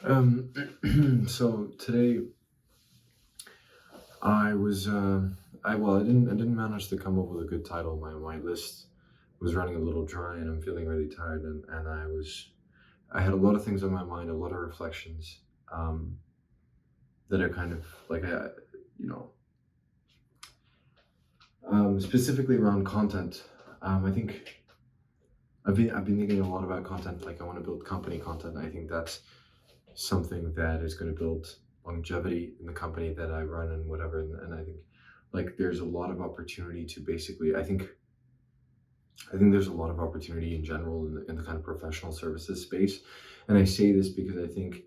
Um, so today I was I didn't manage to come up with a good title. My list was running a little dry, and I'm feeling really tired. And I had a lot of things on my mind, a lot of reflections um, that are kind of like you know specifically around content. I think I've been thinking a lot about content. Like I want to build company content. I think that's something that is going to build longevity in the company that I run and whatever. And I think like there's a lot of opportunity to basically, I think there's a lot of opportunity in general in the kind of professional services space. And I say this because I think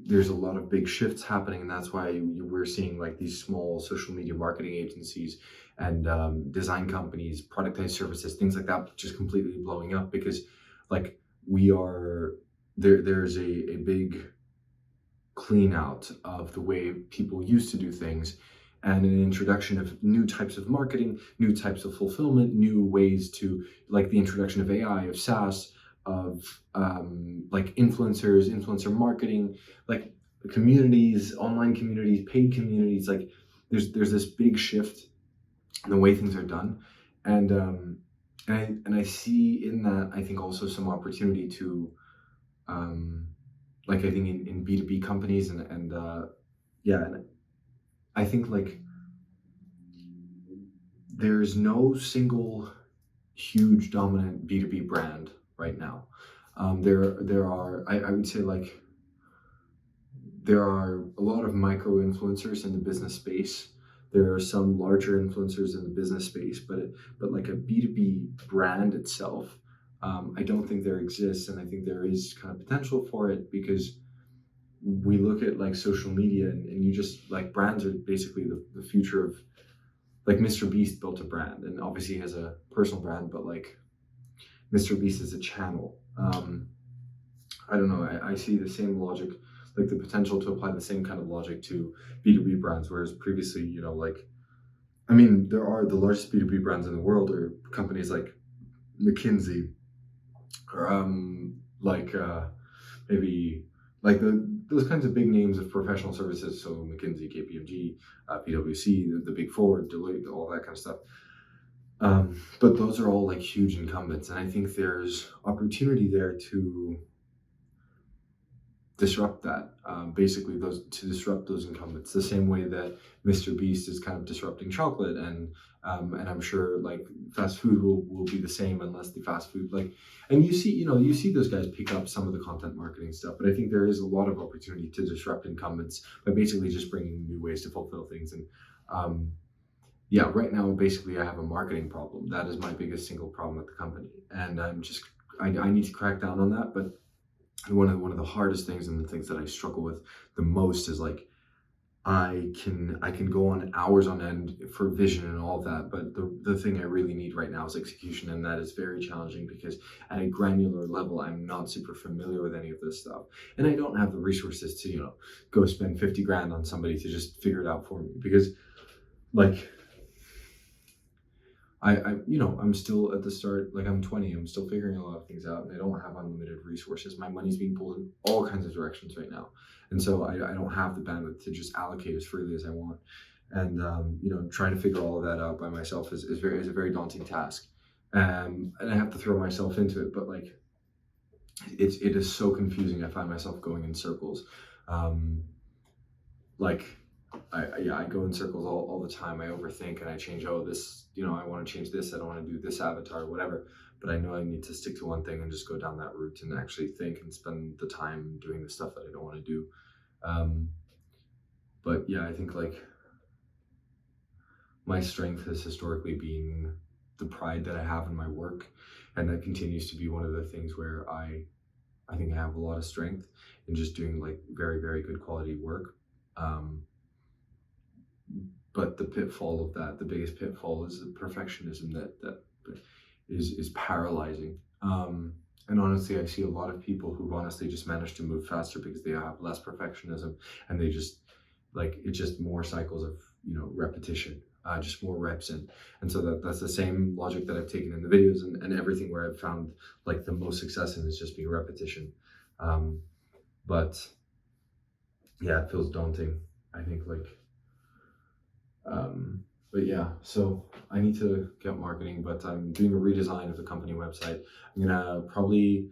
there's a lot of big shifts happening, and that's why we're seeing like these small social media marketing agencies and design companies, productized services, things like that, just completely blowing up because, like, we are there. There's a big clean out of the way people used to do things and an introduction of new types of marketing, new types of fulfillment, new ways to like the introduction of AI, of SaaS, of like influencers, influencer marketing, like communities, online communities, paid communities. Like there's this big shift in the way things are done, and I see in that I think also some opportunity to um, like I think in B2B companies and yeah, and I think like there's no single huge dominant B2B brand right now. There are I would say like there are a lot of micro influencers in the business space. There are some larger influencers in the business space, but like a B2B brand itself, I don't think there exists, and I think there is kind of potential for it because we look at like social media and you just like brands are basically the future of like Mr. Beast built a brand and obviously he has a personal brand, but like Mr. Beast is a channel. I don't know. I see the same logic, like the potential to apply the same kind of logic to B2B brands, whereas previously, like, I mean, there are the largest B2B brands in the world are companies like McKinsey, or like maybe like those kinds of big names of professional services. So McKinsey, KPMG, PwC, the Big Four, Deloitte, all that kind of stuff. But those are all like huge incumbents, and I think there's opportunity there to disrupt that. Basically, those to disrupt those incumbents, the same way that Mr. Beast is kind of disrupting chocolate, and I'm sure like fast food will be the same unless the fast food like, and you see those guys pick up some of the content marketing stuff, but I think there is a lot of opportunity to disrupt incumbents by basically just bringing new ways to fulfill things and. Yeah, right now basically I have a marketing problem. That is my biggest single problem at the company, and I need to crack down on that. But one of the hardest things and the things that I struggle with the most is like I can go on hours on end for vision and all of that, but the thing I really need right now is execution, and that is very challenging because at a granular level I'm not super familiar with any of this stuff, and I don't have the resources to go spend 50 grand on somebody to just figure it out for me because like I'm still at the start, like I'm 20, I'm still figuring a lot of things out and I don't have unlimited resources. My money's being pulled in all kinds of directions right now. And so I don't have the bandwidth to just allocate as freely as I want. And, trying to figure all of that out by myself is a very daunting task. And I have to throw myself into it, but like, it is so confusing. I find myself going in circles. Um, like I go in circles all the time. I overthink and I change. Oh, this, I want to change this. I don't want to do this avatar, or whatever. But I know I need to stick to one thing and just go down that route and actually think and spend the time doing the stuff that I don't want to do. Um, but yeah, I think like my strength has historically been the pride that I have in my work, and that continues to be one of the things where I think I have a lot of strength in just doing like very very good quality work. Um, but the pitfall of that, the biggest pitfall is the perfectionism that is paralyzing. And honestly, I see a lot of people who honestly just manage to move faster because they have less perfectionism, and they just like it's just more cycles of repetition, just more reps in. And so that's the same logic that I've taken in the videos and everything where I've found like the most success in is just being repetition. Um, But yeah, it feels daunting. I think but yeah, so I need to get marketing, but I'm doing a redesign of the company website. I'm gonna probably,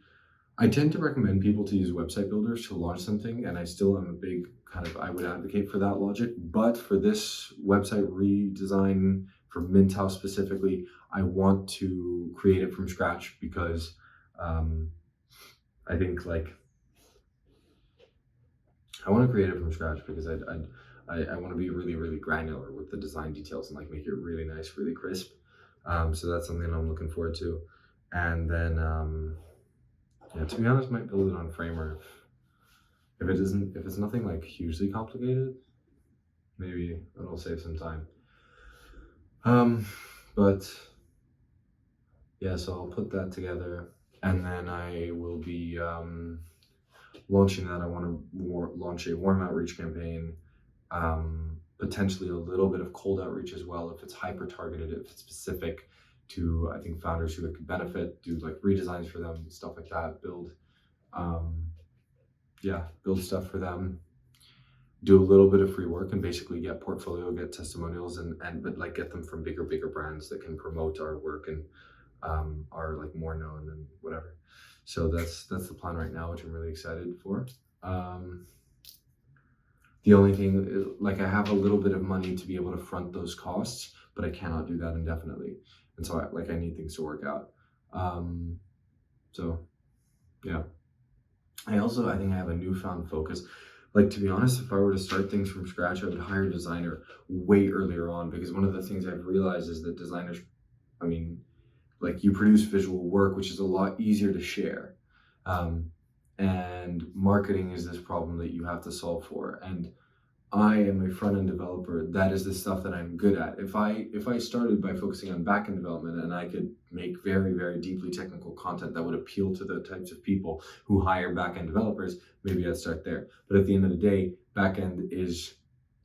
I tend to recommend people to use website builders to launch something, and I still am a big kind of, I would advocate for that logic. But for this website redesign for Mint House specifically, I want to create it from scratch because um, I think I want to create it from scratch because I want to be really, really granular with the design details and like make it really nice, really crisp. So that's something I'm looking forward to. And then, yeah, to be honest, might build it on Framer if it isn't, if it's nothing like hugely complicated, maybe it'll save some time. Um, but yeah, so I'll put that together, and then I will be launching that. I want to launch a warm outreach campaign, potentially a little bit of cold outreach as well if it's hyper targeted, if it's specific to I think founders who could benefit, do like redesigns for them, stuff like that, um, build stuff for them, do a little bit of free work and basically get portfolio, get testimonials, and but like get them from bigger brands that can promote our work and are like more known and whatever. So that's the plan right now, which I'm really excited for. Um, the only thing is, like, I have a little bit of money to be able to front those costs, but I cannot do that indefinitely, and so I need things to work out. So yeah. I think I have a newfound focus. Like, to be honest, if I were to start things from scratch, I would hire a designer way earlier on, because one of the things I've realized is that designers, I mean, like, you produce visual work, which is a lot easier to share. Um, and marketing is this problem that you have to solve for. And I am a front end developer. That is the stuff that I'm good at. If I started by focusing on back end development and I could make very, very deeply technical content that would appeal to the types of people who hire back end developers, maybe I'd start there. But at the end of the day, back end is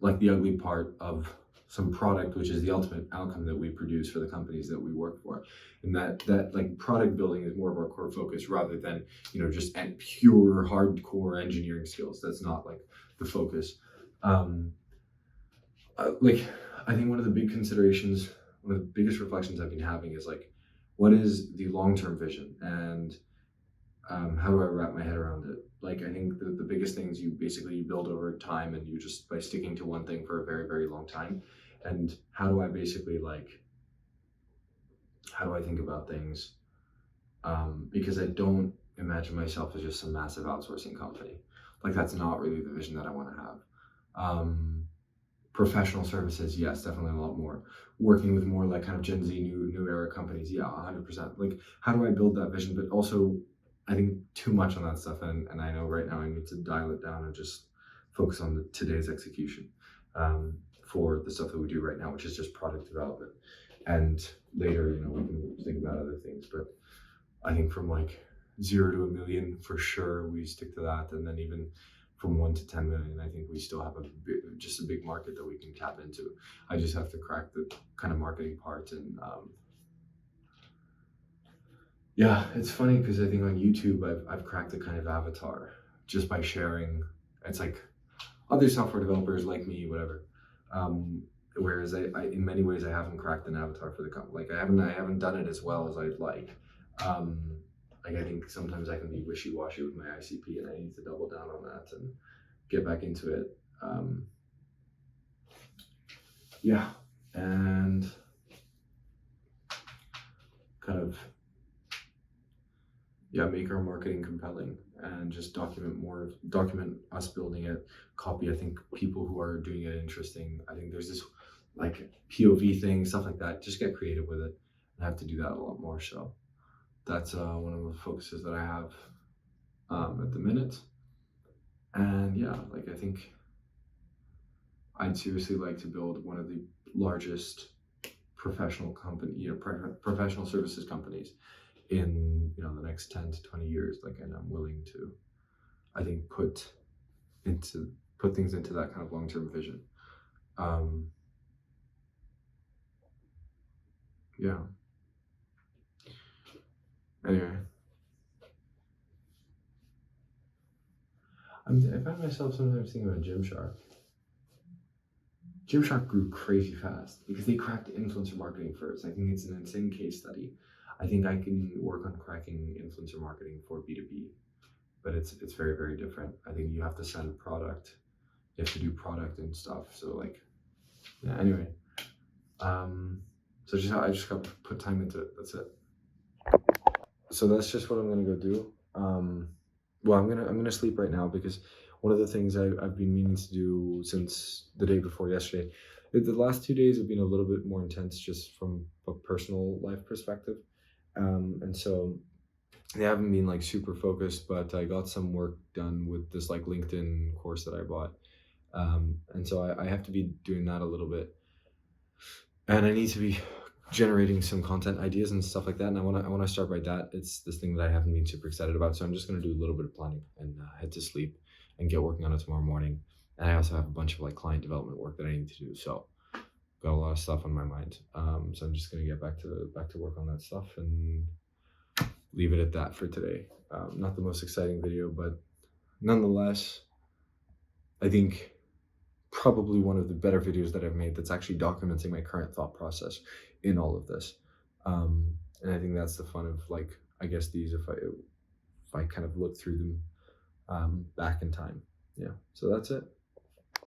like the ugly part of some product, which is the ultimate outcome that we produce for the companies that we work for. And that like product building is more of our core focus rather than, just pure hardcore engineering skills. That's not like the focus. um, like, I think one of the big considerations, one of the biggest reflections I've been having is like, what is the long-term vision, and how do I wrap my head around it? Like, I think the biggest things you build over time, and you just by sticking to one thing for a very, very long time. And how do I basically how do I think about things? Because I don't imagine myself as just some massive outsourcing company. Like, that's not really the vision that I want to have. Professional services, yes, definitely a lot more. Working with more like kind of Gen Z, new era companies, yeah, 100%. Like, how do I build that vision? But also, I think too much on that stuff, and I know right now I need to dial it down and just focus on today's execution, for the stuff that we do right now, which is just product development. And later, we can think about other things. But I think from like 0 to 1 million, for sure, we stick to that, and then even from 1 to 10 million, I think we still have just a big market that we can tap into. I just have to crack the kind of marketing part, and yeah, it's funny because I think on YouTube I've cracked a kind of avatar just by sharing. It's like other software developers like me, whatever. Whereas I in many ways I haven't cracked an avatar for the company. Like, I haven't done it as well as I'd like. Um, like, I think sometimes I can be wishy-washy with my ICP, and I need to double down on that and get back into it. Yeah, and kind of make our marketing compelling and just document us building it. Copy, I think, people who are doing it interesting. I think there's this like POV thing, stuff like that. Just get creative with it. I have to do that a lot more. So that's one of the focuses that I have at the minute. And yeah, like, I think I'd seriously like to build one of the largest professional services companies in the next 10 to 20 years. Like, and I'm willing to, I think, put things into that kind of long-term vision. Yeah. Anyway, I find myself sometimes thinking about Gymshark. Gymshark grew crazy fast because they cracked influencer marketing first. I think it's an insane case study. I think I can work on cracking influencer marketing for B2B, but it's very, very different. I think you have to send product, you have to do product and stuff. So like, yeah, anyway. So just I just got to put time into it. That's it. So that's just what I'm gonna go do. Well, I'm gonna sleep right now because one of the things I've been meaning to do since the day before yesterday, the last 2 days have been a little bit more intense just from a personal life perspective, and so they haven't been like super focused. But I got some work done with this like LinkedIn course that I bought, and so I have to be doing that a little bit, and I need to be generating some content ideas and stuff like that. And I want to start right that. It's this thing that I haven't been super excited about, so I'm just gonna do a little bit of planning and head to sleep and get working on it tomorrow morning. And I also have a bunch of like client development work that I need to do. So got a lot of stuff on my mind. So I'm just gonna get back to work on that stuff and leave it at that for today. Not the most exciting video, but nonetheless, I think probably one of the better videos that I've made that's actually documenting my current thought process in all of this. And I think that's the fun of like, I guess these, if I kind of look through them back in time. Yeah, so that's it.